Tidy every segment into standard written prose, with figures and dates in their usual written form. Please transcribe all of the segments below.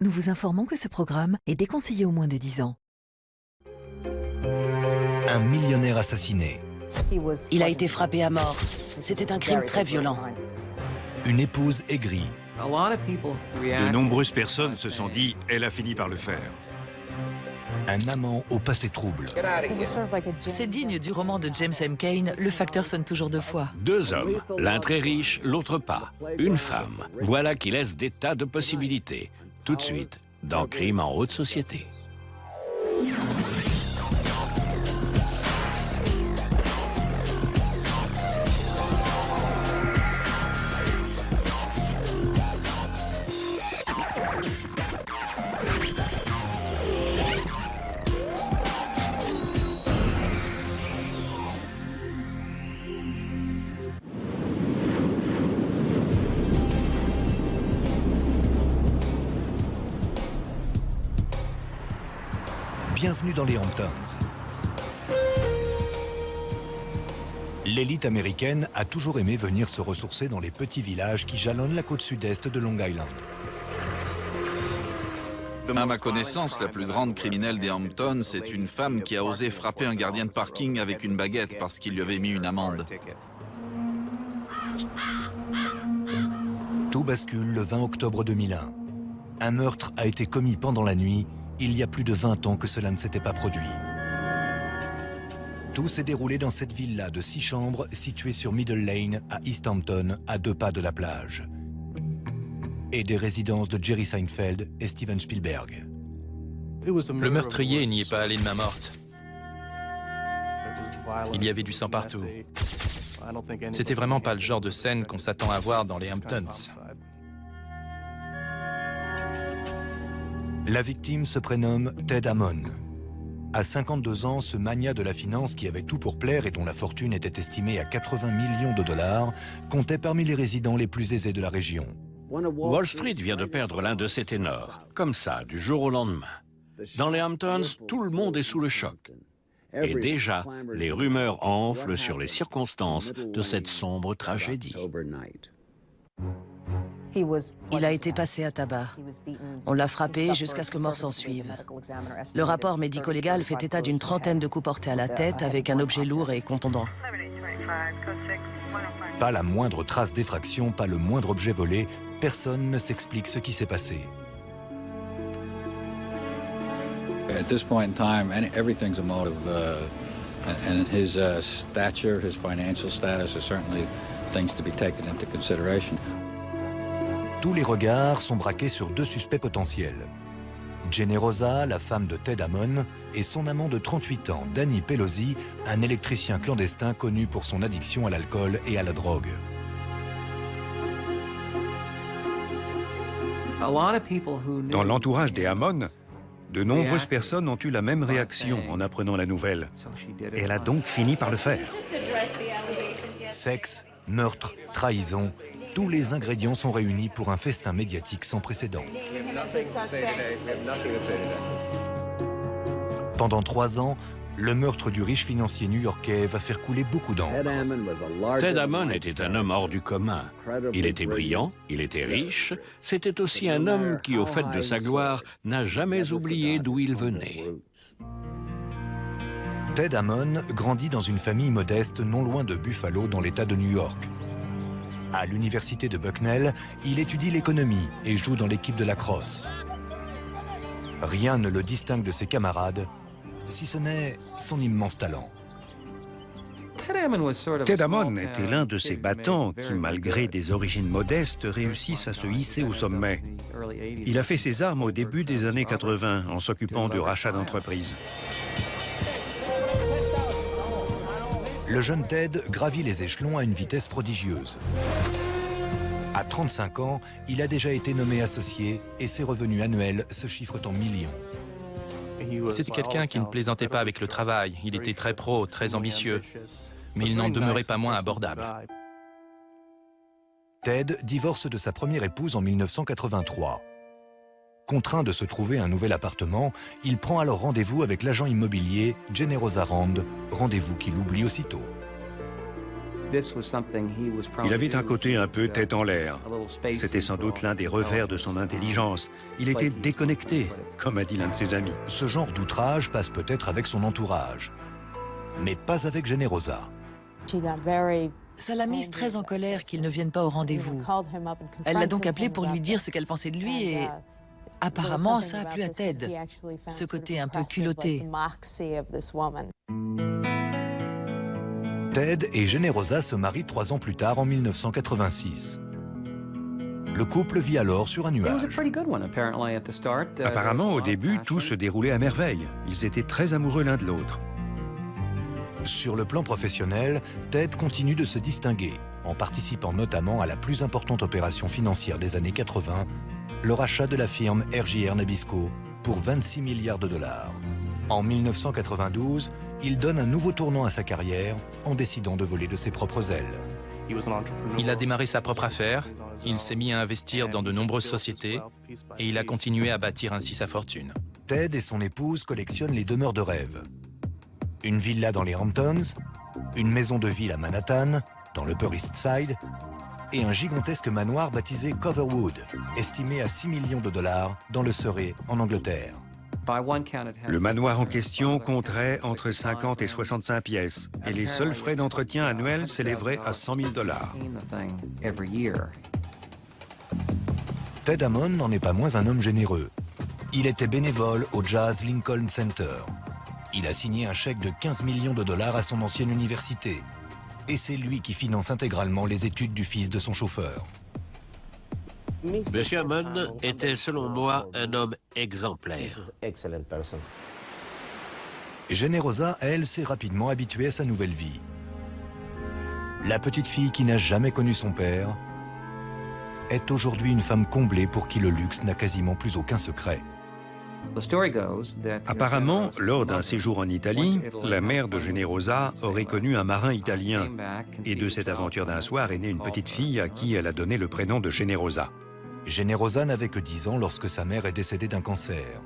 nous vous informons que ce programme est déconseillé aux moins de 10 ans. Un millionnaire assassiné. Il a été frappé à mort. C'était un crime très violent. Une épouse aigrie. De nombreuses personnes se sont dit « elle a fini par le faire ». Un amant au passé trouble. C'est digne du roman de James M. Cain, Le facteur sonne toujours deux fois. Deux hommes, l'un très riche, l'autre pas. Une femme. Voilà qui laisse des tas de possibilités. Tout de suite, dans Crime en haute société. Bienvenue dans les Hamptons. L'élite américaine a toujours aimé venir se ressourcer dans les petits villages qui jalonnent la côte sud-est de Long Island. À ma connaissance, la plus grande criminelle des Hamptons, c'est une femme qui a osé frapper un gardien de parking avec une baguette parce qu'il lui avait mis une amende. Tout bascule le 20 octobre 2001. Un meurtre a été commis pendant la nuit. Il y a plus de 20 ans que cela ne s'était pas produit. Tout s'est déroulé dans cette villa de 6 chambres située sur Middle Lane à East Hampton, à 2 pas de la plage. Et des résidences de Jerry Seinfeld et Steven Spielberg. Le meurtrier n'y est pas allé de main morte. Il y avait du sang partout. C'était vraiment pas le genre de scène qu'on s'attend à voir dans les Hamptons. La victime se prénomme Ted Amon. À 52 ans, ce magnat de la finance qui avait tout pour plaire et dont la fortune était estimée à 80 millions de dollars, comptait parmi les résidents les plus aisés de la région. Wall Street vient de perdre l'un de ses ténors, comme ça, du jour au lendemain. Dans les Hamptons, tout le monde est sous le choc. Et déjà, les rumeurs enflent sur les circonstances de cette sombre tragédie. Il a été passé à tabac. On l'a frappé jusqu'à ce que mort s'en suive. Le rapport médico-légal fait état d'une trentaine de coups portés à la tête avec un objet lourd et contondant. Pas la moindre trace d'effraction, pas le moindre objet volé. Personne ne s'explique ce qui s'est passé. At this point in time, everything's a motive, and his stature, his financial status are certainly things to be taken into consideration. Tous les regards sont braqués sur 2 suspects potentiels. Jenny Rosa, la femme de Ted Amon, et son amant de 38 ans, Danny Pelosi, un électricien clandestin connu pour son addiction à l'alcool et à la drogue. Dans l'entourage des Amon, de nombreuses personnes ont eu la même réaction en apprenant la nouvelle. Et elle a donc fini par le faire. Sexe, meurtre, trahison, tous les ingrédients sont réunis pour un festin médiatique sans précédent. Pendant 3 ans, le meurtre du riche financier new-yorkais va faire couler beaucoup d'encre. Ted Amon était un homme hors du commun. Il était brillant, il était riche. C'était aussi un homme qui, au fait de sa gloire, n'a jamais oublié d'où il venait. Ted Amon grandit dans une famille modeste non loin de Buffalo, dans l'État de New York. À l'université de Bucknell, il étudie l'économie et joue dans l'équipe de lacrosse. Rien ne le distingue de ses camarades, si ce n'est son immense talent. Ted Amon était l'un de ces battants qui, malgré des origines modestes, réussissent à se hisser au sommet. Il a fait ses armes au début des années 80 en s'occupant du rachat d'entreprises. Le jeune Ted gravit les échelons à une vitesse prodigieuse. À 35 ans, il a déjà été nommé associé et ses revenus annuels se chiffrent en millions. C'était quelqu'un qui ne plaisantait pas avec le travail. Il était très pro, très ambitieux. Mais il n'en demeurait pas moins abordable. Ted divorce de sa première épouse en 1983. Contraint de se trouver un nouvel appartement, il prend alors rendez-vous avec l'agent immobilier Jenny Rosa Rand, rendez-vous qu'il oublie aussitôt. Il avait un côté un peu tête en l'air. C'était sans doute l'un des revers de son intelligence. Il était déconnecté, comme a dit l'un de ses amis. Ce genre d'outrage passe peut-être avec son entourage, mais pas avec Generosa. Ça l'a mise très en colère qu'il ne vienne pas au rendez-vous. Elle l'a donc appelé pour lui dire ce qu'elle pensait de lui et apparemment ça a plu à Ted, ce côté un peu culotté. Ted et Generosa se marient 3 ans plus tard, en 1986. Le couple vit alors sur un nuage. Apparemment, au début, tout se déroulait à merveille. Ils étaient très amoureux l'un de l'autre. Sur le plan professionnel, Ted continue de se distinguer, en participant notamment à la plus importante opération financière des années 80, le rachat de la firme R.J.R. Nabisco pour 26 milliards de dollars. En 1992, il donne un nouveau tournant à sa carrière en décidant de voler de ses propres ailes. Il a démarré sa propre affaire, il s'est mis à investir dans de nombreuses sociétés et il a continué à bâtir ainsi sa fortune. Ted et son épouse collectionnent les demeures de rêve. Une villa dans les Hamptons, une maison de ville à Manhattan, dans l'Upper East Side, et un gigantesque manoir baptisé Coverwood, estimé à 6 millions de dollars dans le Surrey, en Angleterre. Le manoir en question compterait entre 50 et 65 pièces, et les seuls frais d'entretien annuels s'élèveraient à 100 000 dollars. Ted Hammond n'en est pas moins un homme généreux. Il était bénévole au Jazz Lincoln Center. Il a signé un chèque de 15 millions de dollars à son ancienne université. Et c'est lui qui finance intégralement les études du fils de son chauffeur. Monsieur Hammond était, selon moi, un homme exemplaire. Generosa, elle, s'est rapidement habituée à sa nouvelle vie. La petite fille qui n'a jamais connu son père est aujourd'hui une femme comblée pour qui le luxe n'a quasiment plus aucun secret. Apparemment, lors d'un séjour en Italie, la mère de Generosa aurait connu un marin italien. Et de cette aventure d'un soir est née une petite fille à qui elle a donné le prénom de Generosa. Generosa n'avait que 10 ans lorsque sa mère est décédée d'un cancer.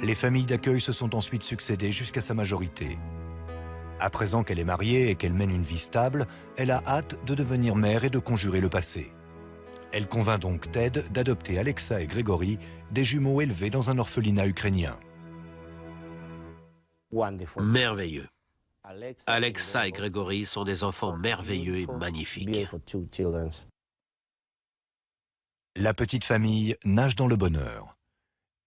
Les familles d'accueil se sont ensuite succédées jusqu'à sa majorité. À présent qu'elle est mariée et qu'elle mène une vie stable, elle a hâte de devenir mère et de conjurer le passé. Elle convainc donc Ted d'adopter Alexa et Gregory, des jumeaux élevés dans un orphelinat ukrainien. Merveilleux. Alexa et Gregory sont des enfants merveilleux et magnifiques. La petite famille nage dans le bonheur.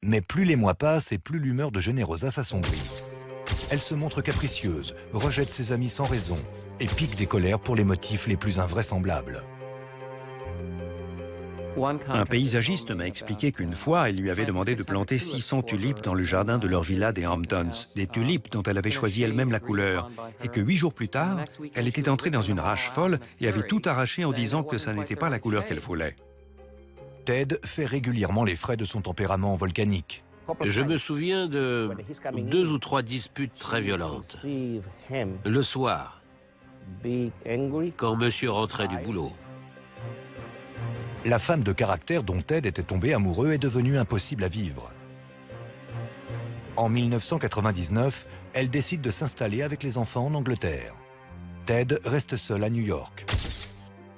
Mais plus les mois passent et plus l'humeur de Generosa s'assombrit. Elle se montre capricieuse, rejette ses amis sans raison et pique des colères pour les motifs les plus invraisemblables. Un paysagiste m'a expliqué qu'une fois, elle lui avait demandé de planter 600 tulipes dans le jardin de leur villa des Hamptons, des tulipes dont elle avait choisi elle-même la couleur, et que 8 jours plus tard, elle était entrée dans une rage folle et avait tout arraché en disant que ça n'était pas la couleur qu'elle voulait. Ted fait régulièrement les frais de son tempérament volcanique. Je me souviens de 2 ou 3 disputes très violentes. Le soir, quand monsieur rentrait du boulot. La femme de caractère dont Ted était tombé amoureux est devenue impossible à vivre. En 1999, elle décide de s'installer avec les enfants en Angleterre. Ted reste seul à New York.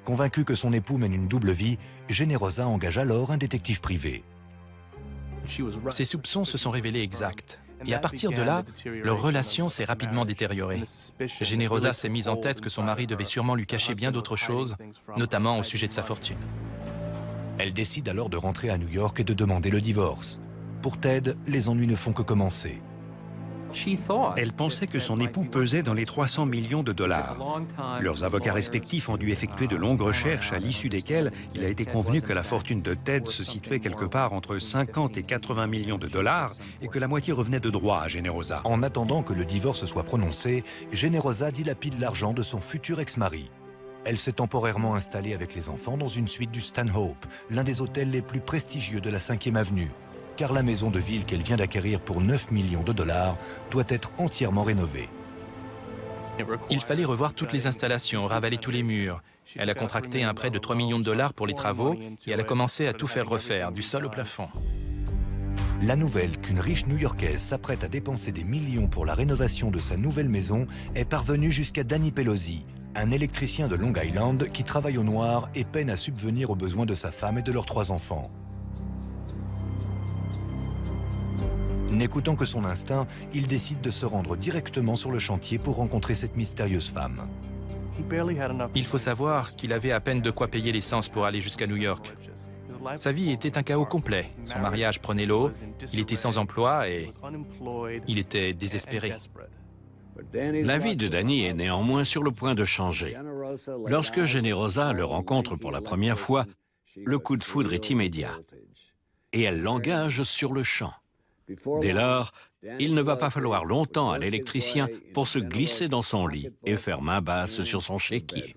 Convaincu que son époux mène une double vie, Generosa engage alors un détective privé. Ses soupçons se sont révélés exacts. Et à partir de là, leur relation s'est rapidement détériorée. Generosa s'est mise en tête que son mari devait sûrement lui cacher bien d'autres choses, notamment au sujet de sa fortune. Elle décide alors de rentrer à New York et de demander le divorce. Pour Ted, les ennuis ne font que commencer. Elle pensait que son époux pesait dans les 300 millions de dollars. Leurs avocats respectifs ont dû effectuer de longues recherches à l'issue desquelles il a été convenu que la fortune de Ted se situait quelque part entre 50 et 80 millions de dollars et que la moitié revenait de droit à Generosa. En attendant que le divorce soit prononcé, Generosa dilapide l'argent de son futur ex-mari. Elle s'est temporairement installée avec les enfants dans une suite du Stanhope, l'un des hôtels les plus prestigieux de la 5e avenue. Car la maison de ville qu'elle vient d'acquérir pour 9 millions de dollars doit être entièrement rénovée. Il fallait revoir toutes les installations, ravaler tous les murs. Elle a contracté un prêt de 3 millions de dollars pour les travaux et elle a commencé à tout faire refaire, du sol au plafond. La nouvelle qu'une riche New-Yorkaise s'apprête à dépenser des millions pour la rénovation de sa nouvelle maison est parvenue jusqu'à Danny Pelosi, un électricien de Long Island qui travaille au noir et peine à subvenir aux besoins de sa femme et de leurs 3 enfants. N'écoutant que son instinct, il décide de se rendre directement sur le chantier pour rencontrer cette mystérieuse femme. Il faut savoir qu'il avait à peine de quoi payer l'essence pour aller jusqu'à New York. Sa vie était un chaos complet. Son mariage prenait l'eau, il était sans emploi et il était désespéré. La vie de Danny est néanmoins sur le point de changer. Lorsque Generosa le rencontre pour la première fois, le coup de foudre est immédiat. Et elle l'engage sur le champ. Dès lors, il ne va pas falloir longtemps à l'électricien pour se glisser dans son lit et faire main basse sur son chéquier.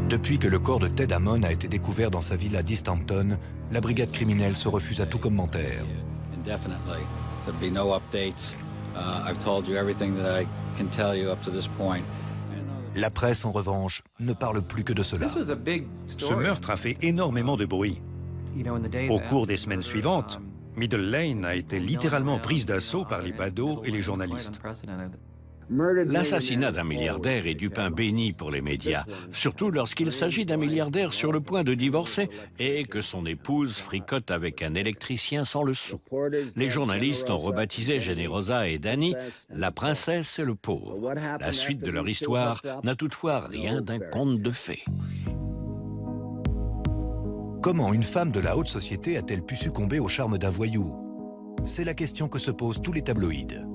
Depuis que le corps de Ted Hammond a été découvert dans sa villa d'East Hampton, la brigade criminelle se refuse à tout commentaire. La presse, en revanche, ne parle plus que de cela. Ce meurtre a fait énormément de bruit. Au cours des semaines suivantes, Middle Lane a été littéralement prise d'assaut par les badauds et les journalistes. L'assassinat d'un milliardaire est du pain béni pour les médias, surtout lorsqu'il s'agit d'un milliardaire sur le point de divorcer et que son épouse fricote avec un électricien sans le sou. Les journalistes ont rebaptisé Generosa et Danny la princesse et le pauvre. La suite de leur histoire n'a toutefois rien d'un conte de fées. Comment une femme de la haute société a-t-elle pu succomber au charme d'un voyou? C'est la question que se posent tous les tabloïds.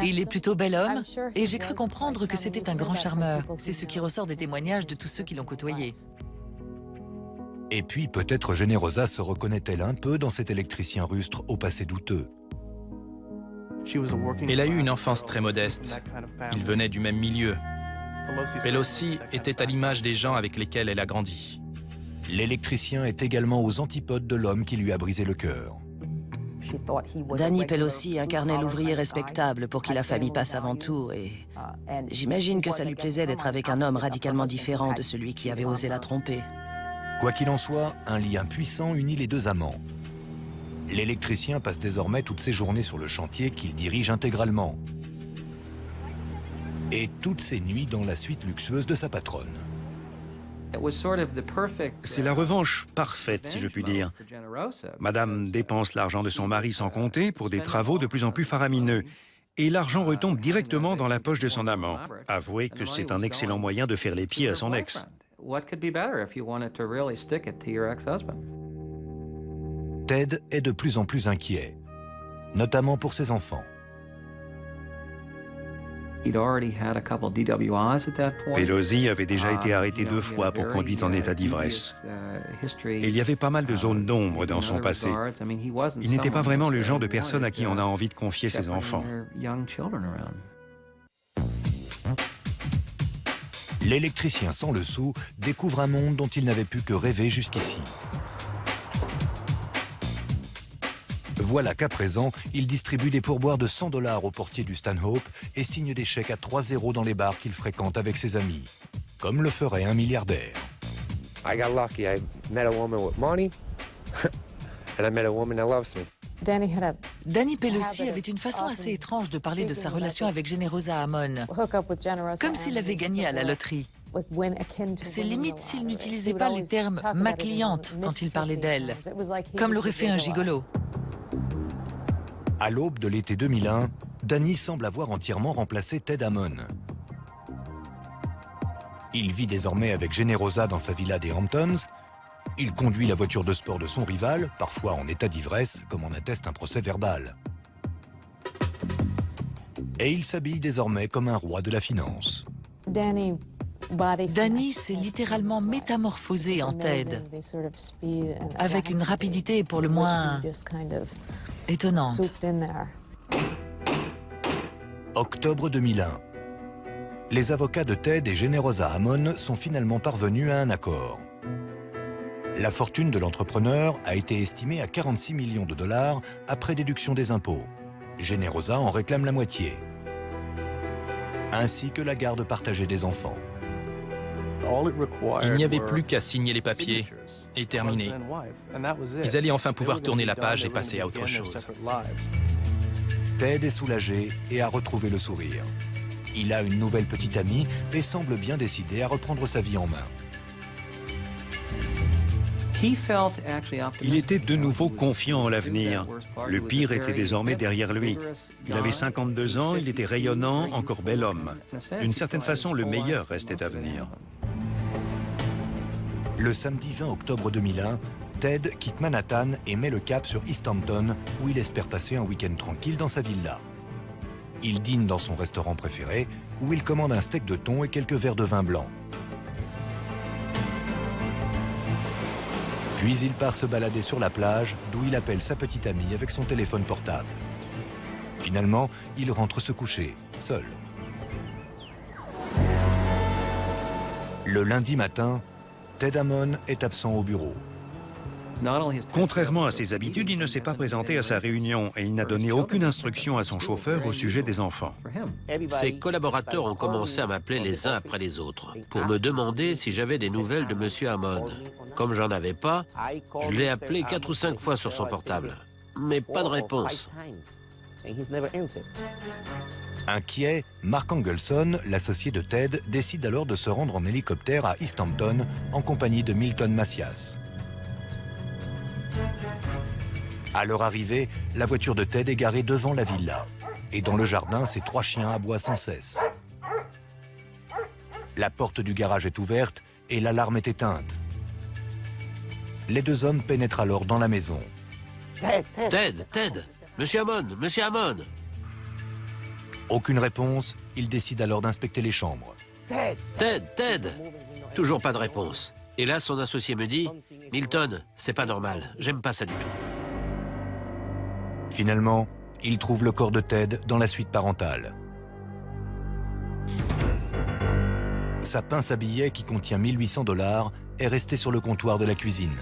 Il est plutôt bel homme, et j'ai cru comprendre que c'était un grand charmeur. C'est ce qui ressort des témoignages de tous ceux qui l'ont côtoyé. Et puis peut-être Generosa se reconnaît-elle un peu dans cet électricien rustre au passé douteux. Elle a eu une enfance très modeste. Il venait du même milieu. Pelosi était à l'image des gens avec lesquels elle a grandi. L'électricien est également aux antipodes de l'homme qui lui a brisé le cœur. Danny Pelosi incarnait l'ouvrier respectable pour qui la famille passe avant tout et j'imagine que ça lui plaisait d'être avec un homme radicalement différent de celui qui avait osé la tromper. Quoi qu'il en soit, un lien puissant unit les deux amants. L'électricien passe désormais toutes ses journées sur le chantier qu'il dirige intégralement. Et toutes ses nuits dans la suite luxueuse de sa patronne. C'est la revanche parfaite, si je puis dire. Madame dépense l'argent de son mari sans compter pour des travaux de plus en plus faramineux. Et l'argent retombe directement dans la poche de son amant. Avouez que c'est un excellent moyen de faire les pieds à son ex. Ted est de plus en plus inquiet, notamment pour ses enfants. Pelosi avait déjà été arrêté 2 fois pour conduite en état d'ivresse. Et il y avait pas mal de zones d'ombre dans son passé. Il n'était pas vraiment le genre de personne à qui on a envie de confier ses enfants. L'électricien sans le sou découvre un monde dont il n'avait pu que rêver jusqu'ici. Voilà qu'à présent, il distribue des pourboires de $100 au portier du Stanhope et signe des chèques à 3 zéros dans les bars qu'il fréquente avec ses amis, comme le ferait un milliardaire. I got lucky. I met a woman with money, and I met a woman that loves me. Danny Pelosi avait une façon assez étrange de parler de sa relation avec Generosa Hammond, comme s'il avait gagné à la loterie. C'est limite s'il n'utilisait pas les termes « ma cliente » quand il parlait d'elle, comme l'aurait fait un gigolo. À l'aube de l'été 2001, Danny semble avoir entièrement remplacé Ted Hammond. Il vit désormais avec Generosa dans sa villa des Hamptons. Il conduit la voiture de sport de son rival, parfois en état d'ivresse, comme en atteste un procès verbal. Et il s'habille désormais comme un roi de la finance. Danny s'est littéralement métamorphosé en Ted, avec une rapidité pour le moins étonnante. Octobre 2001. Les avocats de Ted et Generosa Hammond sont finalement parvenus à un accord. La fortune de l'entrepreneur a été estimée à 46 millions de dollars après déduction des impôts. Generosa en réclame la moitié, ainsi que la garde partagée des enfants. Il n'y avait plus qu'à signer les papiers et terminer. Ils allaient enfin pouvoir tourner la page et passer à autre chose. Ted est soulagé et a retrouvé le sourire. Il a une nouvelle petite amie et semble bien décidé à reprendre sa vie en main. Il était de nouveau confiant en l'avenir. Le pire était désormais derrière lui. Il avait 52 ans, il était rayonnant, encore bel homme. D'une certaine façon, le meilleur restait à venir. Le samedi 20 octobre 2001, Ted quitte Manhattan et met le cap sur East Hampton, où il espère passer un week-end tranquille dans sa villa. Il dîne dans son restaurant préféré, où il commande un steak de thon et quelques verres de vin blanc. Puis il part se balader sur la plage, d'où il appelle sa petite amie avec son téléphone portable. Finalement, il rentre se coucher, seul. Le lundi matin, Ted Hammond est absent au bureau. Contrairement à ses habitudes, il ne s'est pas présenté à sa réunion et il n'a donné aucune instruction à son chauffeur au sujet des enfants. Ses collaborateurs ont commencé à m'appeler les uns après les autres pour me demander si j'avais des nouvelles de M. Hammond. Comme j'en avais pas, je l'ai appelé 4 ou 5 fois sur son portable, mais pas de réponse. Inquiet, Mark Engelson, l'associé de Ted, décide alors de se rendre en hélicoptère à East Hampton en compagnie de Milton Macias. À leur arrivée, la voiture de Ted est garée devant la villa. Et dans le jardin, ses 3 chiens aboient sans cesse. La porte du garage est ouverte et l'alarme est éteinte. Les 2 hommes pénètrent alors dans la maison. Ted, Monsieur Hammond. Aucune réponse, ils décident alors d'inspecter les chambres. Ted. Toujours pas de réponse. Et là, son associé me dit, Milton, c'est pas normal, j'aime pas ça du tout. Finalement, ils trouvent le corps de Ted dans la suite parentale. Sa pince à billets qui contient 1 800 $ est restée sur le comptoir de la cuisine.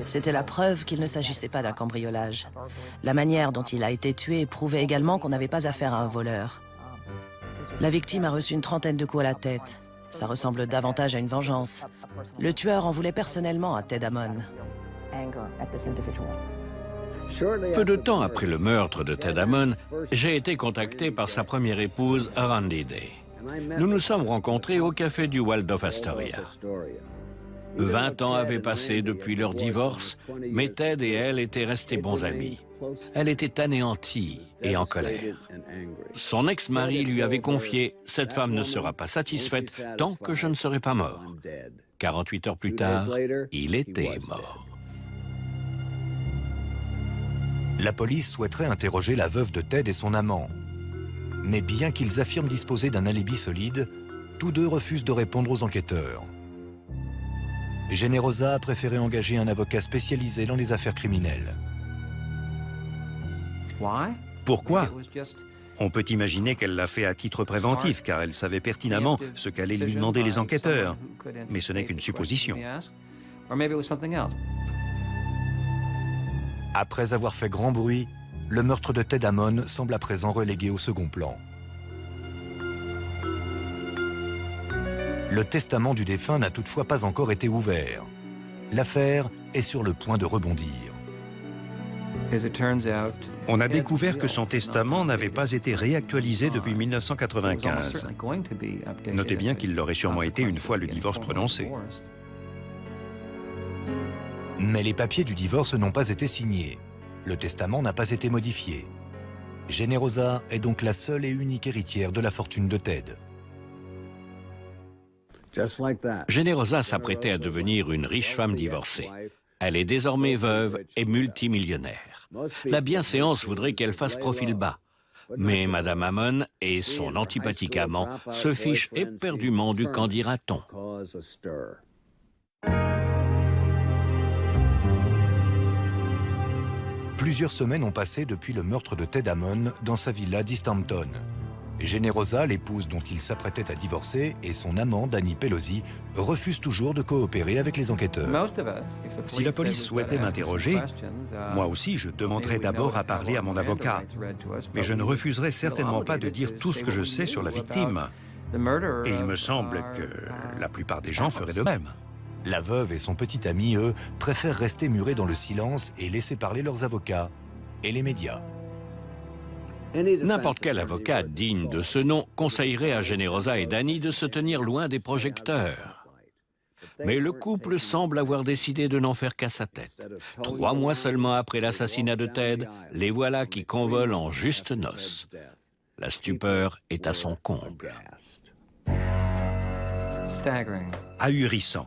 C'était la preuve qu'il ne s'agissait pas d'un cambriolage. La manière dont il a été tué prouvait également qu'on n'avait pas affaire à un voleur. La victime a reçu une 30aine de coups à la tête. Ça ressemble davantage à une vengeance. Le tueur en voulait personnellement à Ted Hammond. Peu de temps après le meurtre de Ted Hammond, j'ai été contacté par sa première épouse, Randy Day. Nous nous sommes rencontrés au café du Waldorf Astoria. 20 ans avaient passé depuis leur divorce, mais Ted et elle étaient restés bons amis. Elle était anéantie et en colère. Son ex-mari lui avait confié « Cette femme ne sera pas satisfaite tant que je ne serai pas mort ». 48 heures plus tard, il était mort. La police souhaiterait interroger la veuve de Ted et son amant. Mais bien qu'ils affirment disposer d'un alibi solide, tous deux refusent de répondre aux enquêteurs. Generosa a préféré engager un avocat spécialisé dans les affaires criminelles. Pourquoi? On peut imaginer qu'elle l'a fait à titre préventif, car elle savait pertinemment ce qu'allaient lui demander les enquêteurs. Mais ce n'est qu'une supposition. Après avoir fait grand bruit, le meurtre de Ted Hammond semble à présent relégué au second plan. Le testament du défunt n'a toutefois pas encore été ouvert. L'affaire est sur le point de rebondir. On a découvert que son testament n'avait pas été réactualisé depuis 1995. Notez bien qu'il l'aurait sûrement été une fois le divorce prononcé. Mais les papiers du divorce n'ont pas été signés. Le testament n'a pas été modifié. Generosa est donc la seule et unique héritière de la fortune de Ted. Generosa s'apprêtait à devenir une riche femme divorcée. Elle est désormais veuve et multimillionnaire. La bienséance voudrait qu'elle fasse profil bas. Mais Madame Hammond et son antipathique amant se fichent éperdument du qu'en dira-t-on. Plusieurs semaines ont passé depuis le meurtre de Ted Hammond dans sa villa d'East Hampton. Generosa, l'épouse dont il s'apprêtait à divorcer, et son amant, Danny Pelosi, refusent toujours de coopérer avec les enquêteurs. Si la police souhaitait m'interroger, moi aussi je demanderais d'abord à parler à mon avocat. Mais je ne refuserais certainement pas de dire tout ce que je sais sur la victime. Et il me semble que la plupart des gens feraient de même. La veuve et son petit ami, eux, préfèrent rester murés dans le silence et laisser parler leurs avocats. et les médias. N'importe quel avocat digne de ce nom conseillerait à Generosa et Danny de se tenir loin des projecteurs. Mais le couple semble avoir décidé de n'en faire qu'à sa tête. 3 mois seulement après l'assassinat de Ted, les voilà qui convolent en justes noces. La stupeur est à son comble. Ahurissant.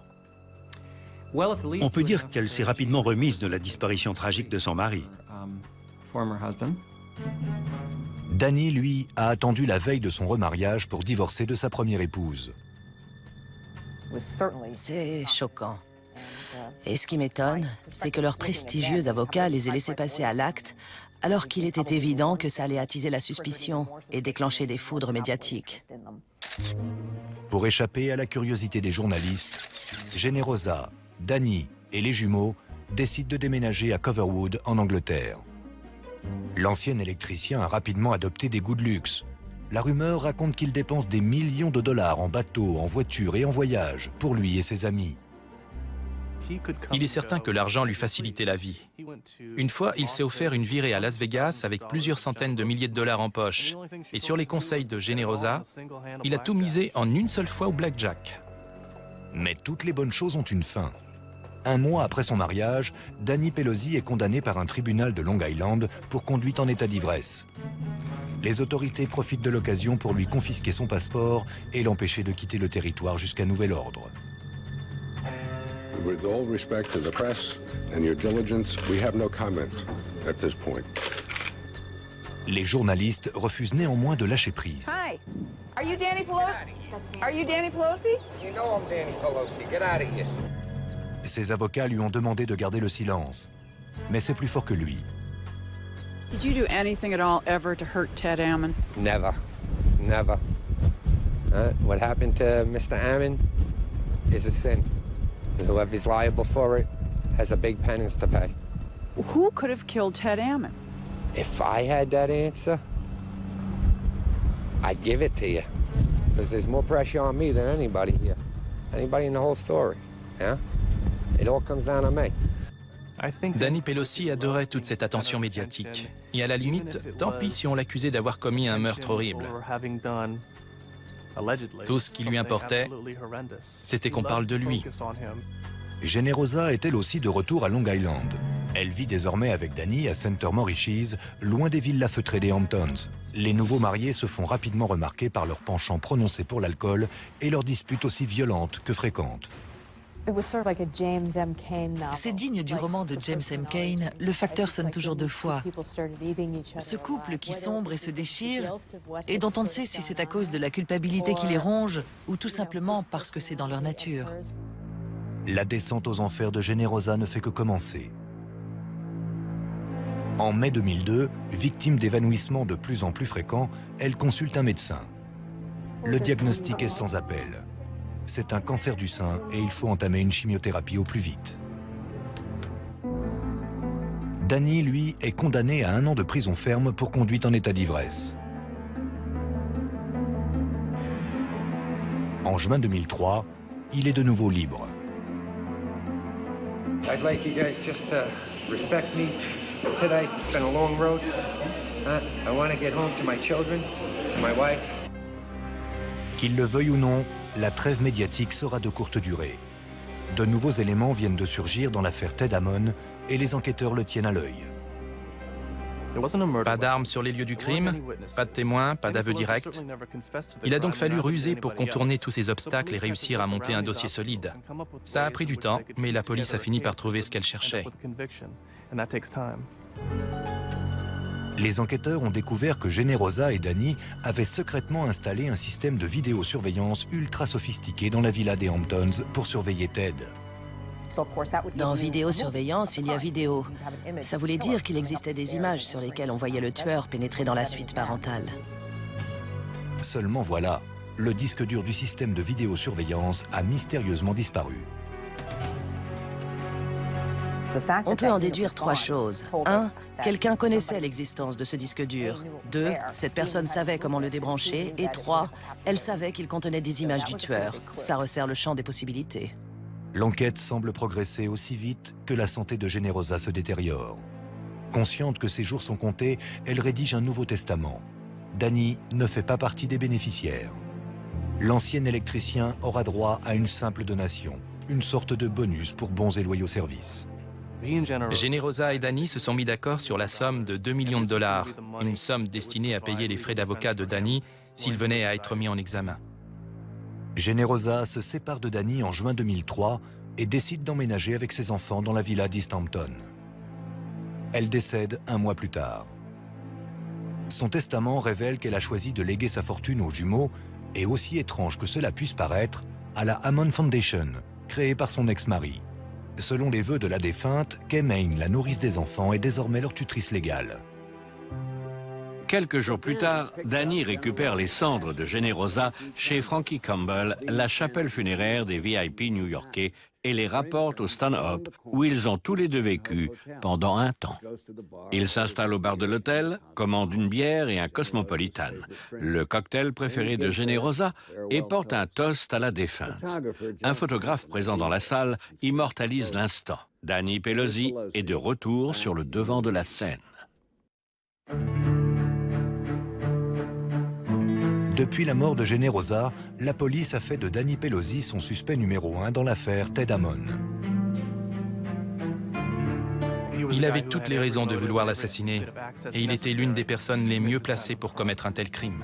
On peut dire qu'elle s'est rapidement remise de la disparition tragique de son mari. Danny, lui, a attendu la veille de son remariage pour divorcer de sa première épouse. C'est choquant. Et ce qui m'étonne, c'est que leur prestigieux avocat les ait laissés passer à l'acte, alors qu'il était évident que ça allait attiser la suspicion et déclencher des foudres médiatiques. Pour échapper à la curiosité des journalistes, Generosa, Danny et les jumeaux décident de déménager à Coverwood, en Angleterre. L'ancien électricien a rapidement adopté des goûts de luxe. La rumeur raconte qu'il dépense des millions de dollars en bateaux, en voitures et en voyages pour lui et ses amis. Il est certain que l'argent lui facilitait la vie. Une fois, il s'est offert une virée à Las Vegas avec plusieurs centaines de milliers de dollars en poche. Et sur les conseils de Generosa, il a tout misé en une seule fois au blackjack. Mais toutes les bonnes choses ont une fin. 1 mois après son mariage, Danny Pelosi est condamné par un tribunal de Long Island pour conduite en état d'ivresse. Les autorités profitent de l'occasion pour lui confisquer son passeport et l'empêcher de quitter le territoire jusqu'à nouvel ordre. With all respect to the press and your diligence, we have no comment at this point. Les journalistes refusent néanmoins de lâcher prise. Hi, are you Danny Pelosi? Are you Danny Pelosi? You know I'm Danny Pelosi. Get out of here. Ses avocats lui ont demandé de garder le silence. Mais c'est plus fort que lui. Did you do anything at all ever to hurt Ted Ammon? Never. Never. What happened to Mr. Ammon is a sin. And whoever's liable for it has a big penance to pay. Who could have killed Ted Ammon? If I had that answer, I'd give it to you. Because there's more pressure on me than anybody here. Anybody in the whole story. Yeah? It all comes down to me. Danny Pelosi adorait toute cette attention médiatique. Et à la limite, tant pis si on l'accusait d'avoir commis un meurtre horrible. Tout ce qui lui importait, c'était qu'on parle de lui. Generosa est elle aussi de retour à Long Island. Elle vit désormais avec Danny à Center Moriches, loin des villas feutrées des Hamptons. Les nouveaux mariés se font rapidement remarquer par leur penchant prononcé pour l'alcool et leurs disputes aussi violentes que fréquentes. C'est digne du roman de James M. Cain, le facteur sonne toujours 2 fois. Ce couple qui sombre et se déchire, et dont on ne sait si c'est à cause de la culpabilité qui les ronge, ou tout simplement parce que c'est dans leur nature. La descente aux enfers de Generosa ne fait que commencer. En mai 2002, victime d'évanouissements de plus en plus fréquents, elle consulte un médecin. Le diagnostic est sans appel. C'est un cancer du sein et il faut entamer une chimiothérapie au plus vite. Danny, lui, est condamné à 1 an de prison ferme pour conduite en état d'ivresse. En juin 2003, il est de nouveau libre. I'd like you guys just to respect me today. It's been a long road. I want to get home to my children, to my wife. Qu'il le veuille ou non, la trêve médiatique sera de courte durée. De nouveaux éléments viennent de surgir dans l'affaire Ted Ammon et les enquêteurs le tiennent à l'œil. Pas d'armes sur les lieux du crime, pas de témoins, pas d'aveu direct. Il a donc fallu ruser pour contourner tous ces obstacles et réussir à monter un dossier solide. Ça a pris du temps, mais la police a fini par trouver ce qu'elle cherchait. Les enquêteurs ont découvert que Generosa et Danny avaient secrètement installé un système de vidéosurveillance ultra sophistiqué dans la villa des Hamptons pour surveiller Ted. Dans vidéosurveillance, il y a vidéo. Ça voulait dire qu'il existait des images sur lesquelles on voyait le tueur pénétrer dans la suite parentale. Seulement voilà, le disque dur du système de vidéosurveillance a mystérieusement disparu. On peut en déduire 3 choses. 1, quelqu'un connaissait l'existence de ce disque dur. 2, cette personne savait comment le débrancher. Et 3, elle savait qu'il contenait des images du tueur. Ça resserre le champ des possibilités. L'enquête semble progresser aussi vite que la santé de Generosa se détériore. Consciente que ses jours sont comptés, elle rédige un nouveau testament. Danny ne fait pas partie des bénéficiaires. L'ancien électricien aura droit à une simple donation, une sorte de bonus pour bons et loyaux services. Generosa et Danny se sont mis d'accord sur la somme de 2 millions de dollars, une somme destinée à payer les frais d'avocat de Danny s'il venait à être mis en examen. Generosa se sépare de Danny en juin 2003 et décide d'emménager avec ses enfants dans la villa d'East Hampton. Elle décède un mois plus tard. Son testament révèle qu'elle a choisi de léguer sa fortune aux jumeaux et, aussi étrange que cela puisse paraître, à la Hammond Foundation, créée par son ex-mari. Selon les vœux de la défunte, Kay Main, la nourrice des enfants, est désormais leur tutrice légale. Quelques jours plus tard, Danny récupère les cendres de Generosa chez Frankie Campbell, la chapelle funéraire des VIP new-yorkais, et les rapporte au Stanhope, où ils ont tous les deux vécu pendant un temps. Il s'installe au bar de l'hôtel, commande une bière et un Cosmopolitan, le cocktail préféré de Generosa, et porte un toast à la défunte. Un photographe présent dans la salle immortalise l'instant. Danny Pelosi est de retour sur le devant de la scène. Depuis la mort de Generosa, la police a fait de Danny Pelosi son suspect numéro 1 dans l'affaire Ted Hammond. Il avait toutes les raisons de vouloir l'assassiner et il était l'une des personnes les mieux placées pour commettre un tel crime.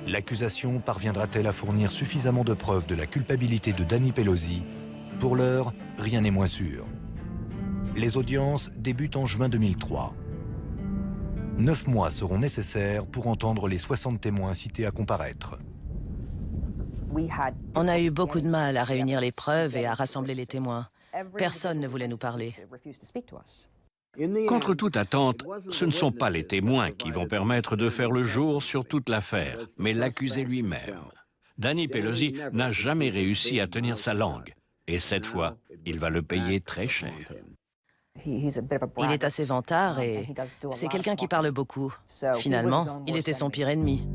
L'accusation parviendra-t-elle à fournir suffisamment de preuves de la culpabilité de Danny Pelosi? Pour l'heure, rien n'est moins sûr. Les audiences débutent en juin 2003. 9 mois seront nécessaires pour entendre les 60 témoins cités à comparaître. On a eu beaucoup de mal à réunir les preuves et à rassembler les témoins. Personne ne voulait nous parler. Contre toute attente, ce ne sont pas les témoins qui vont permettre de faire le jour sur toute l'affaire, mais l'accusé lui-même. Danny Pelosi n'a jamais réussi à tenir sa langue, et cette fois, il va le payer très cher. Il est assez vantard et c'est quelqu'un qui parle beaucoup. Finalement, il était son pire ennemi.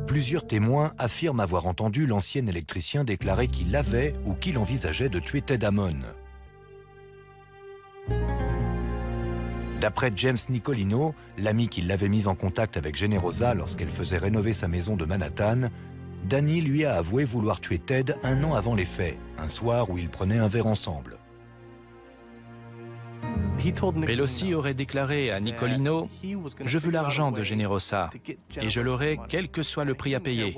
Plusieurs témoins affirment avoir entendu l'ancien électricien déclarer qu'il avait ou qu'il envisageait de tuer Ted Hammond. D'après James Nicolino, l'ami qui l'avait mis en contact avec Generosa lorsqu'elle faisait rénover sa maison de Manhattan, Danny lui a avoué vouloir tuer Ted un an avant les faits, un soir où ils prenaient un verre ensemble. Pelosi aurait déclaré à Nicolino « Je veux l'argent de Generosa et je l'aurai quel que soit le prix à payer.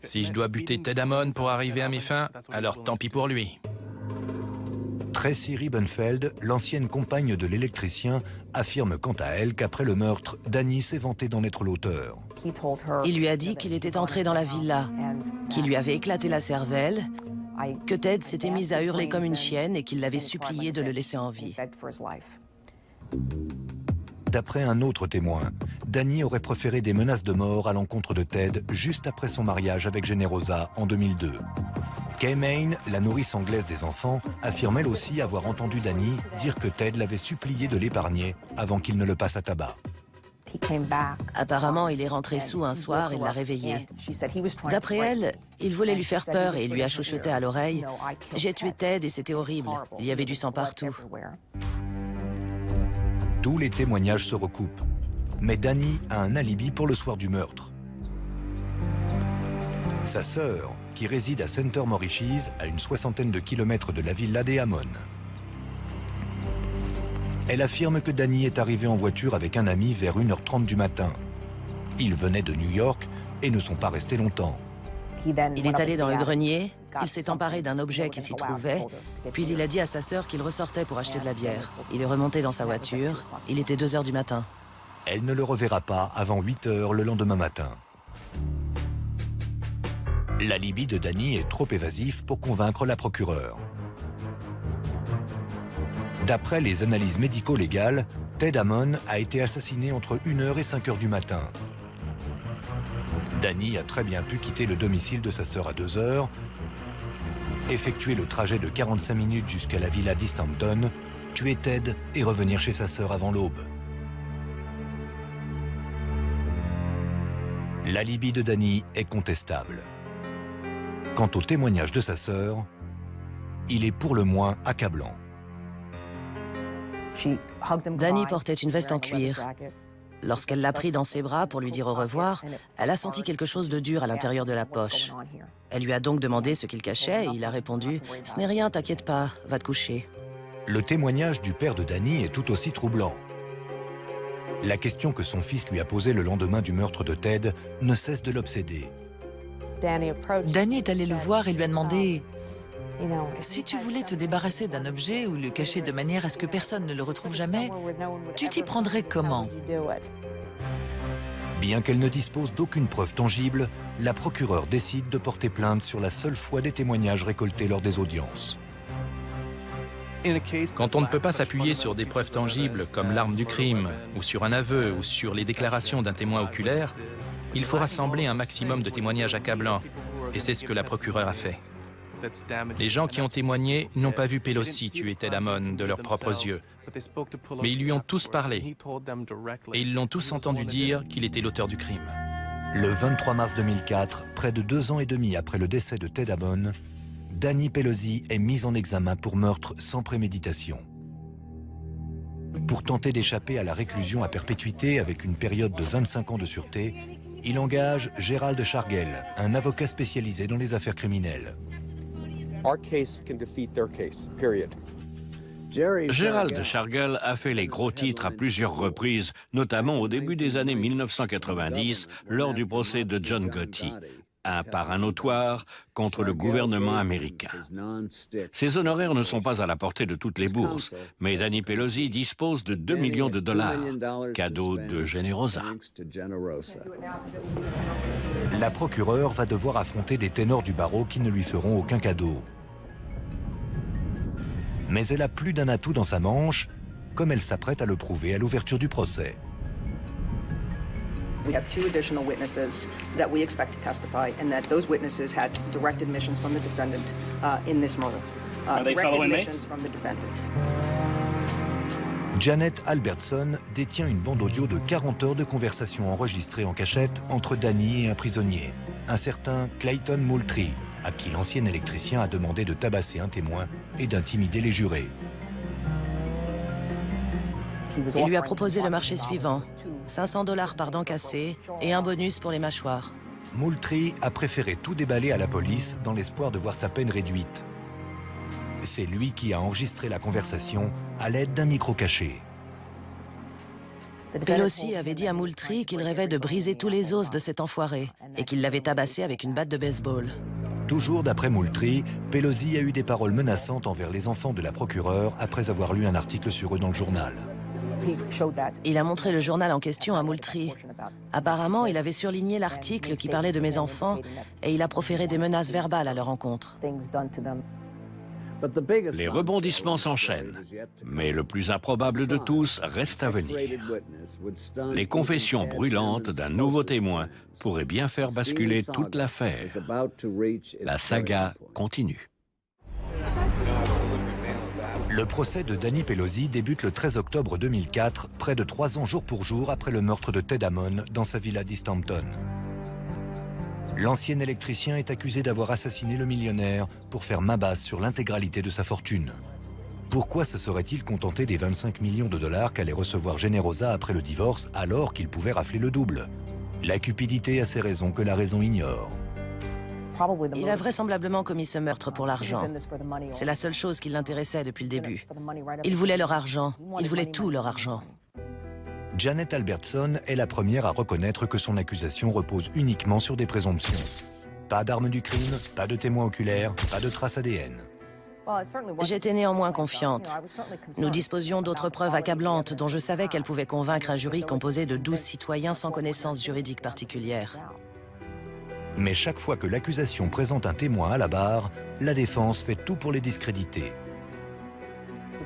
Si je dois buter Ted Hammond pour arriver à mes fins, alors tant pis pour lui. » Tracy Riebenfeld, l'ancienne compagne de l'électricien, affirme quant à elle qu'après le meurtre, Danny s'est vanté d'en être l'auteur. Il lui a dit qu'il était entré dans la villa, qu'il lui avait éclaté la cervelle, que Ted s'était mise à hurler comme une chienne et qu'il l'avait supplié de le laisser en vie. D'après un autre témoin, Danny aurait proféré des menaces de mort à l'encontre de Ted juste après son mariage avec Generosa en 2002. Kay Main, la nourrice anglaise des enfants, affirme elle aussi avoir entendu Danny dire que Ted l'avait supplié de l'épargner avant qu'il ne le passe à tabac. Apparemment, il est rentré sous un soir et l'a réveillé. D'après elle, il voulait lui faire peur et il lui a chuchoté à l'oreille « J'ai tué Ted et c'était horrible, il y avait du sang partout. » Tous les témoignages se recoupent. Mais Danny a un alibi pour le soir du meurtre. Sa sœur, qui réside à Center Moriches, à une 60aine de kilomètres de la villa des Hammond. Elle affirme que Danny est arrivé en voiture avec un ami vers 1h30 du matin. Ils venaient de New York et ne sont pas restés longtemps. Il est allé dans le grenier, il s'est emparé d'un objet qui s'y trouvait, puis il a dit à sa sœur qu'il ressortait pour acheter de la bière. Il est remonté dans sa voiture, il était 2h du matin. Elle ne le reverra pas avant 8h le lendemain matin. L'alibi de Danny est trop évasif pour convaincre la procureure. D'après les analyses médico-légales, Ted Hammond a été assassiné entre 1h et 5h du matin. Danny a très bien pu quitter le domicile de sa sœur à 2h, effectuer le trajet de 45 minutes jusqu'à la villa d'East Hampton, tuer Ted et revenir chez sa sœur avant l'aube. L'alibi de Danny est contestable. Quant au témoignage de sa sœur, il est pour le moins accablant. Danny portait une veste en cuir. Lorsqu'elle l'a pris dans ses bras pour lui dire au revoir, elle a senti quelque chose de dur à l'intérieur de la poche. Elle lui a donc demandé ce qu'il cachait et il a répondu « Ce n'est rien, t'inquiète pas, va te coucher ». Le témoignage du père de Danny est tout aussi troublant. La question que son fils lui a posée le lendemain du meurtre de Ted ne cesse de l'obséder. Danny est allé le voir et lui a demandé « Si tu voulais te débarrasser d'un objet ou le cacher de manière à ce que personne ne le retrouve jamais, tu t'y prendrais comment ?» Bien qu'elle ne dispose d'aucune preuve tangible, la procureure décide de porter plainte sur la seule foi des témoignages récoltés lors des audiences. Quand on ne peut pas s'appuyer sur des preuves tangibles comme l'arme du crime, ou sur un aveu, ou sur les déclarations d'un témoin oculaire, il faut rassembler un maximum de témoignages accablants, et c'est ce que la procureure a fait. Les gens qui ont témoigné n'ont pas vu Pelosi tuer Ted Hammond de leurs propres yeux, mais ils lui ont tous parlé, et ils l'ont tous entendu dire qu'il était l'auteur du crime. Le 23 mars 2004, près de 2 ans et demi après le décès de Ted Hammond, Danny Pelosi est mise en examen pour meurtre sans préméditation. Pour tenter d'échapper à la réclusion à perpétuité avec une période de 25 ans de sûreté, il engage Gérald Schargel, un avocat spécialisé dans les affaires criminelles. Gérald Schargel a fait les gros titres à plusieurs reprises, notamment au début des années 1990, lors du procès de John Gotti, un parrain notoire contre le gouvernement américain. Ses honoraires ne sont pas à la portée de toutes les bourses, mais Danny Pelosi dispose de 2 millions de dollars, cadeau de Generosa. La procureure va devoir affronter des ténors du barreau qui ne lui feront aucun cadeau. Mais elle a plus d'un atout dans sa manche, comme elle s'apprête à le prouver à l'ouverture du procès. We have 2 additional witnesses that we expect to testify, and that those witnesses had direct admissions from the defendant in this murder. Direct admissions from the defendant. Janet Albertson détient une bande audio de 40 heures de conversation enregistrées en cachette entre Danny et un prisonnier, un certain Clayton Moultrie, à qui l'ancien électricien a demandé de tabasser un témoin et d'intimider les jurés. Il lui a proposé le marché suivant, 500 $ par dent cassée et un bonus pour les mâchoires. Moultrie a préféré tout déballer à la police dans l'espoir de voir sa peine réduite. C'est lui qui a enregistré la conversation à l'aide d'un micro caché. Pelosi avait dit à Moultrie qu'il rêvait de briser tous les os de cet enfoiré et qu'il l'avait tabassé avec une batte de baseball. Toujours d'après Moultrie, Pelosi a eu des paroles menaçantes envers les enfants de la procureure après avoir lu un article sur eux dans le journal. Il a montré le journal en question à Moultrie. Apparemment, il avait surligné l'article qui parlait de mes enfants et il a proféré des menaces verbales à leur encontre. Les rebondissements s'enchaînent, mais le plus improbable de tous reste à venir. Les confessions brûlantes d'un nouveau témoin pourraient bien faire basculer toute l'affaire. La saga continue. Le procès de Danny Pelosi débute le 13 octobre 2004, près de 3 ans jour pour jour après le meurtre de Ted Hammond dans sa villa d'East Hampton. L'ancien électricien est accusé d'avoir assassiné le millionnaire pour faire main basse sur l'intégralité de sa fortune. Pourquoi se serait-il contenté des 25 millions de dollars qu'allait recevoir Generosa après le divorce alors qu'il pouvait rafler le double? La cupidité a ses raisons que la raison ignore. Il a vraisemblablement commis ce meurtre pour l'argent. C'est la seule chose qui l'intéressait depuis le début. Il voulait leur argent. Il voulait tout leur argent. Janet Albertson est la première à reconnaître que son accusation repose uniquement sur des présomptions. Pas d'arme du crime, pas de témoins oculaires, pas de traces ADN. J'étais néanmoins confiante. Nous disposions d'autres preuves accablantes dont je savais qu'elles pouvaient convaincre un jury composé de 12 citoyens sans connaissance juridique particulière. Mais chaque fois que l'accusation présente un témoin à la barre, la défense fait tout pour les discréditer.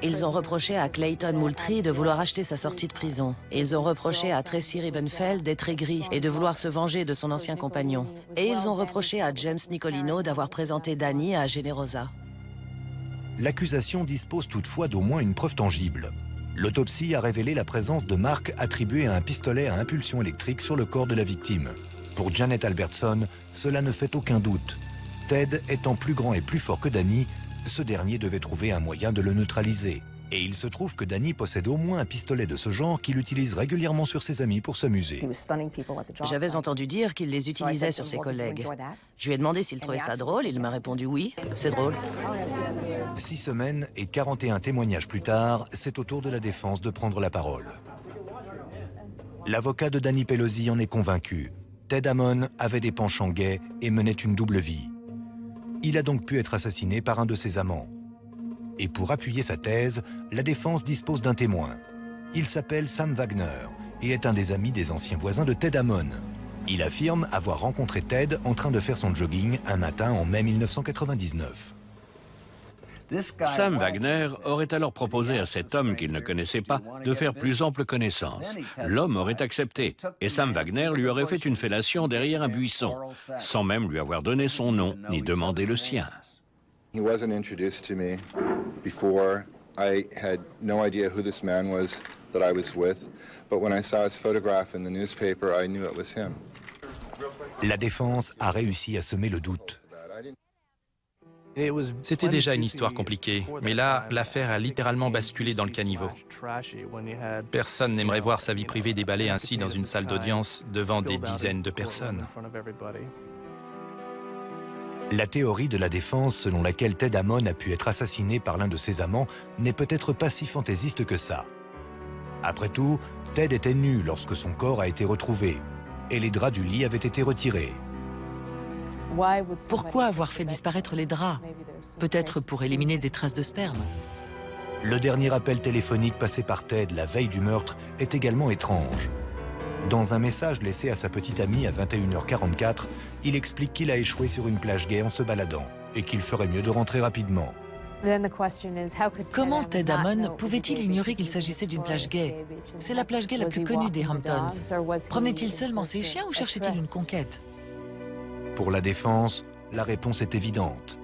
Ils ont reproché à Clayton Moultrie de vouloir acheter sa sortie de prison. Ils ont reproché à Tracy Ribbenfeld d'être aigri et de vouloir se venger de son ancien compagnon. Et ils ont reproché à James Nicolino d'avoir présenté Danny à Generosa. L'accusation dispose toutefois d'au moins une preuve tangible. L'autopsie a révélé la présence de marques attribuées à un pistolet à impulsion électrique sur le corps de la victime. Pour Janet Albertson, cela ne fait aucun doute. Ted étant plus grand et plus fort que Danny, ce dernier devait trouver un moyen de le neutraliser. Et il se trouve que Danny possède au moins un pistolet de ce genre qu'il utilise régulièrement sur ses amis pour s'amuser. J'avais entendu dire qu'il les utilisait sur ses collègues. Je lui ai demandé s'il trouvait ça drôle, il m'a répondu oui, c'est drôle. 6 semaines et 41 témoignages plus tard, c'est au tour de la défense de prendre la parole. L'avocat de Danny Pelosi en est convaincu. Ted Hammond avait des penchants gays et menait une double vie. Il a donc pu être assassiné par un de ses amants. Et pour appuyer sa thèse, la défense dispose d'un témoin. Il s'appelle Sam Wagner et est un des amis des anciens voisins de Ted Hammond. Il affirme avoir rencontré Ted en train de faire son jogging un matin en mai 1999. Sam Wagner aurait alors proposé à cet homme qu'il ne connaissait pas de faire plus ample connaissance. L'homme aurait accepté et Sam Wagner lui aurait fait une fellation derrière un buisson, sans même lui avoir donné son nom ni demandé le sien. He wasn't introduced to me before. I had no idea who this man was that I was with, but when I saw his photograph in the newspaper, I knew it was him. La défense a réussi à semer le doute. C'était déjà une histoire compliquée, mais là, l'affaire a littéralement basculé dans le caniveau. Personne n'aimerait voir sa vie privée déballée ainsi dans une salle d'audience devant des dizaines de personnes. La théorie de la défense selon laquelle Ted Hammond a pu être assassiné par l'un de ses amants n'est peut-être pas si fantaisiste que ça. Après tout, Ted était nu lorsque son corps a été retrouvé et les draps du lit avaient été retirés. Pourquoi avoir fait disparaître les draps? Peut-être pour éliminer des traces de sperme. Le dernier appel téléphonique passé par Ted la veille du meurtre est également étrange. Dans un message laissé à sa petite amie à 21h44, il explique qu'il a échoué sur une plage gay en se baladant et qu'il ferait mieux de rentrer rapidement. Comment Ted Hammond pouvait-il ignorer qu'il s'agissait d'une plage gay? C'est la plage gay la plus connue des Hamptons. Promenait-il seulement ses chiens ou cherchait-il une conquête? Pour la défense, la réponse est évidente.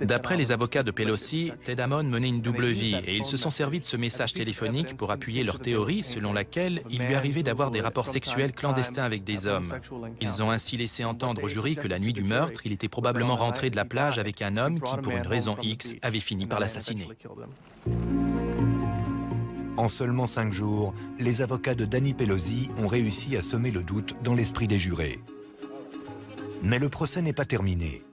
D'après les avocats de Pelosi, Ted Hammond menait une double vie et ils se sont servis de ce message téléphonique pour appuyer leur théorie selon laquelle il lui arrivait d'avoir des rapports sexuels clandestins avec des hommes. Ils ont ainsi laissé entendre au jury que la nuit du meurtre, il était probablement rentré de la plage avec un homme qui, pour une raison X, avait fini par l'assassiner. En seulement 5 jours, les avocats de Danny Pelosi ont réussi à semer le doute dans l'esprit des jurés. Mais le procès n'est pas terminé.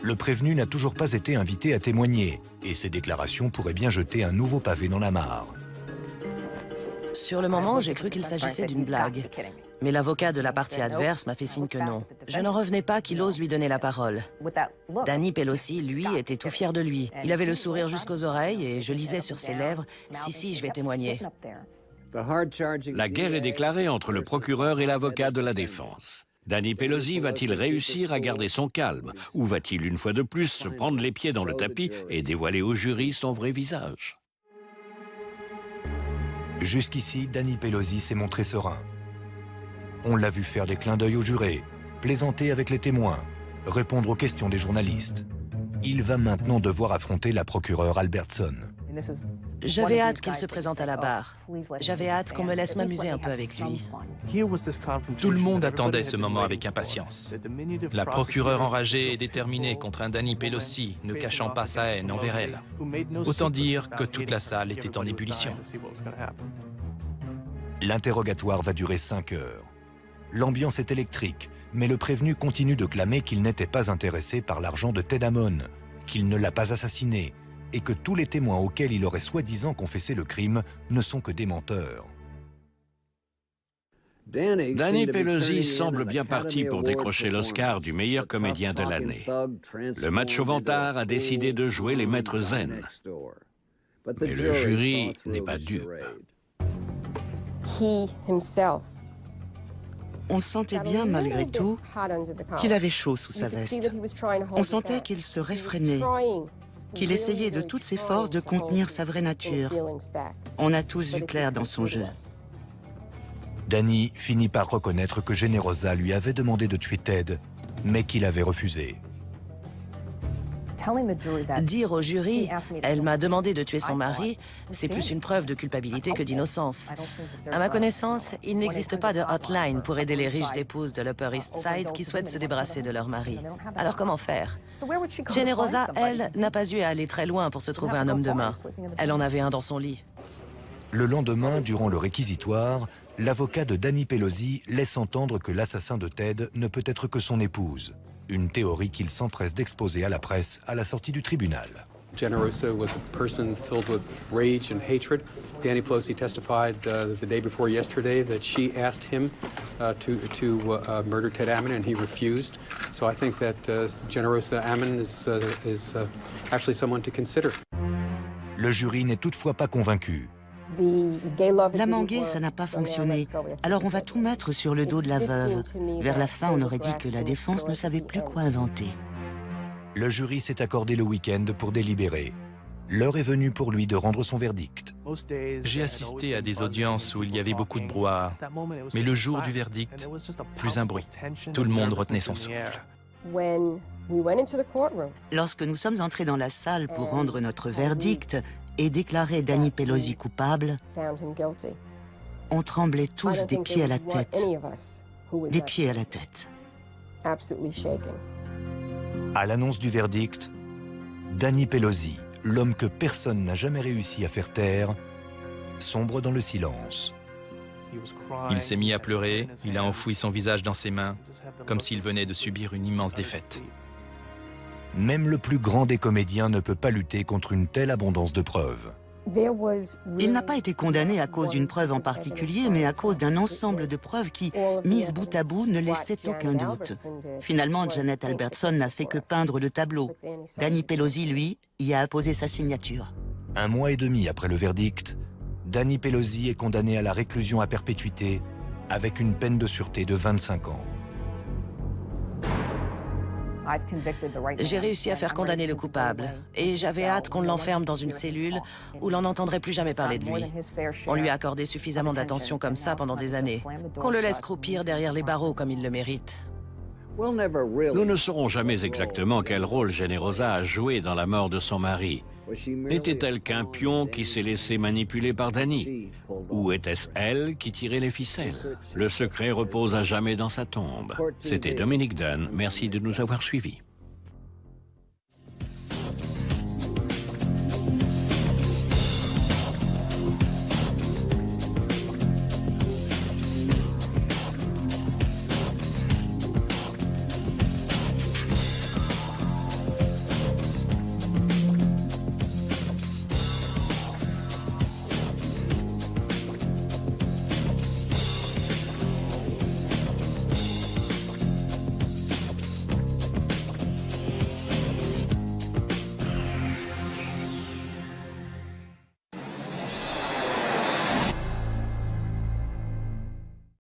Le prévenu n'a toujours pas été invité à témoigner et ses déclarations pourraient bien jeter un nouveau pavé dans la mare. Sur le moment, j'ai cru qu'il s'agissait d'une blague. Mais l'avocat de la partie adverse m'a fait signe que non. Je n'en revenais pas qu'il ose lui donner la parole. Danny Pelosi, lui, était tout fier de lui. Il avait le sourire jusqu'aux oreilles et je lisais sur ses lèvres « Si, je vais témoigner ». La guerre est déclarée entre le procureur et l'avocat de la défense. Danny Pelosi va-t-il réussir à garder son calme ou va-t-il une fois de plus se prendre les pieds dans le tapis et dévoiler au jury son vrai visage? Jusqu'ici, Danny Pelosi s'est montré serein. On l'a vu faire des clins d'œil aux jurés, plaisanter avec les témoins, répondre aux questions des journalistes. Il va maintenant devoir affronter la procureure Albertson. J'avais hâte qu'il se présente à la barre. J'avais hâte qu'on me laisse m'amuser un peu avec lui. Tout le monde attendait ce moment avec impatience. La procureure enragée et déterminée contre un Danny Pelosi, ne cachant pas sa haine envers elle. Autant dire que toute la salle était en ébullition. L'interrogatoire va durer 5 heures. L'ambiance est électrique, mais le prévenu continue de clamer qu'il n'était pas intéressé par l'argent de Ted Hammond, qu'il ne l'a pas assassiné, et que tous les témoins auxquels il aurait soi-disant confessé le crime ne sont que des menteurs. Danny Pelosi semble bien parti pour décrocher l'Oscar du meilleur comédien de l'année. Le macho vantard a décidé de jouer les maîtres zen. Mais le jury n'est pas dupe. On sentait bien, malgré tout, qu'il avait chaud sous sa veste. On sentait qu'il se réfrénait, qu'il essayait de toutes ses forces de contenir sa vraie nature. On a tous vu clair dans son jeu. Danny finit par reconnaître que Generosa lui avait demandé de tuer Ted, mais qu'il avait refusé. Dire au jury « elle m'a demandé de tuer son mari », c'est plus une preuve de culpabilité que d'innocence. À ma connaissance, il n'existe pas de hotline pour aider les riches épouses de l'Upper East Side qui souhaitent se débarrasser de leur mari. Alors comment faire? Generosa, elle, n'a pas eu à aller très loin pour se trouver un homme de main. Elle en avait un dans son lit. Le lendemain, durant le réquisitoire, l'avocat de Danny Pelosi laisse entendre que l'assassin de Ted ne peut être que son épouse. Une théorie qu'il s'empresse d'exposer à la presse à la sortie du tribunal. Generosa was a person filled with rage and hatred. Danny Pelosi testified the day before yesterday that she asked him to murder Ted Ammon and he refused. So I think that Generosa Ammon is actually someone to consider. Le jury n'est toutefois pas convaincu. L'amant gay, ça n'a pas fonctionné. Alors on va tout mettre sur le dos de la veuve. Vers la fin, on aurait dit que la défense ne savait plus quoi inventer. Le jury s'est accordé le week-end pour délibérer. L'heure est venue pour lui de rendre son verdict. J'ai assisté à des audiences où il y avait beaucoup de brouhaha. Mais le jour du verdict, plus un bruit. Tout le monde retenait son souffle. Lorsque nous sommes entrés dans la salle pour rendre notre verdict et déclarer Danny Pelosi coupable, on tremblait tous des pieds à la tête. Des pieds à la tête. À l'annonce du verdict, Danny Pelosi, l'homme que personne n'a jamais réussi à faire taire, sombre dans le silence. Il s'est mis à pleurer, il a enfoui son visage dans ses mains, comme s'il venait de subir une immense défaite. Même le plus grand des comédiens ne peut pas lutter contre une telle abondance de preuves. Il n'a pas été condamné à cause d'une preuve en particulier, mais à cause d'un ensemble de preuves qui, mises bout à bout, ne laissaient aucun doute. Finalement, Janet Albertson n'a fait que peindre le tableau. Danny Pelosi, lui, y a apposé sa signature. 1 mois et demi après le verdict, Danny Pelosi est condamné à la réclusion à perpétuité avec une peine de sûreté de 25 ans. J'ai réussi à faire condamner le coupable et j'avais hâte qu'on l'enferme dans une cellule où l'on n'entendrait plus jamais parler de lui. On lui a accordé suffisamment d'attention comme ça pendant des années, qu'on le laisse croupir derrière les barreaux comme il le mérite. Nous ne saurons jamais exactement quel rôle Generosa a joué dans la mort de son mari. Était-elle qu'un pion qui s'est laissé manipuler par Danny? Ou était-ce elle qui tirait les ficelles? Le secret repose à jamais dans sa tombe. C'était Dominique Dunn. Merci de nous avoir suivis.